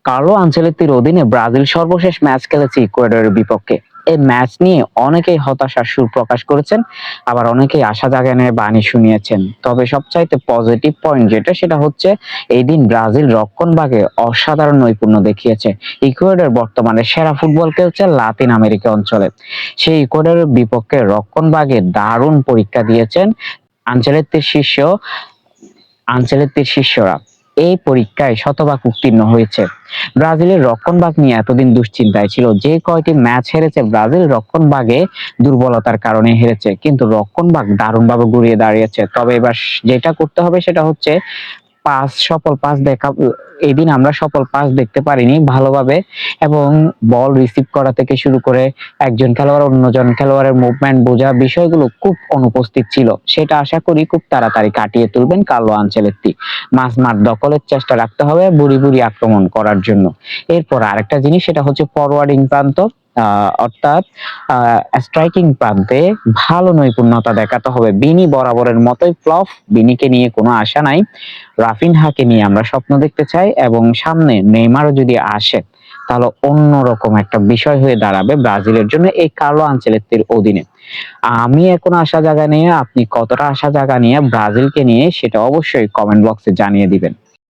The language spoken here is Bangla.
কার্লো আনচেলত্তির অধীনে ব্রাজিল সর্বশেষ ম্যাচ খেলেছে ইকুয়েডরের বিপক্ষে। এই ম্যাচ নিয়ে অনেকেই হতাশার সুর প্রকাশ করেছেন, আবার অনেকেই আশা জাগানোর বাণী শুনিয়েছেন। তবে সবচাইতে পজিটিভ পয়েন্ট যেটা, সেটা হচ্ছে এই দিন ব্রাজিল রক্ষণভাগে অসাধারণ নৈপুণ্য দেখিয়েছে। ইকুয়েডর বর্তমানে সেরা ফুটবল খেলছে লাতিন আমেরিকা অঞ্চলে। সেই ইকুয়েডরের বিপক্ষে রক্ষণভাগে দারুণ পরীক্ষা দিয়েছেন আনচেলত্তির শিষ্য আনচেলত্তির শিষ্যরা। এই পরীক্ষায় শতভাগ উত্তীর্ণ হয়েছে। ব্রাজিলের রক্ষণভাগ নিয়ে এতদিন দুশ্চিন্তায় ছিল, যে কয়টি ম্যাচ হেরেছে ব্রাজিল রক্ষণভাগে দুর্বলতার কারণে হেরেছে, কিন্তু রক্ষণভাগ দারুণভাবে ঘুরিয়ে দাঁড়িয়েছে। তবে এবার যেটা করতে হবে সেটা হচ্ছে সফল পাস দেখা। এদিন আমরা সফল পাস দেখতে পারিনি ভালোভাবে, এবং বল রিসিভ করা থেকে শুরু করে একজন খেলোয়াড় অন্যজন খেলোয়াড়ের মুভমেন্ট বোঝা, বিষয়গুলো খুব অনুপস্থিত ছিল। সেটা আশা করি খুব তাড়াতাড়ি কাটিয়ে তুলবেন কার্লো আনচেলত্তি। মাঠ দখলের চেষ্টা রাখতে হবে বুড়ি বুড়ি আক্রমণ করার জন্য। এরপর আরেকটা জিনিস, সেটা হচ্ছে ফরওয়ার্ডিং প্রান্ত, অর্থাৎ স্ট্রাইকিং প্রান্তে ভালো নৈপুণ্যতা দেখাতে হবে। বিনি বরাবরের মতোই ফ্লপ, বিনিকে নিয়ে কোনো আশা নাই। রাফিনহাকে নিয়ে আমরা স্বপ্ন দেখতে চাই, এবং সামনে নেইমারও যদি আসে তাহলে অন্যরকম একটা বিষয় হয়ে দাঁড়াবে ব্রাজিলের জন্য এই কার্লো আনচেলত্তির অধীনে। আমি এখন আশা জাগা নিয়ে, আপনি কতটা আশা জাগা নিয়ে ব্রাজিলকে নিয়ে, সেটা অবশ্যই কমেন্ট বক্সে জানিয়ে দিবেন।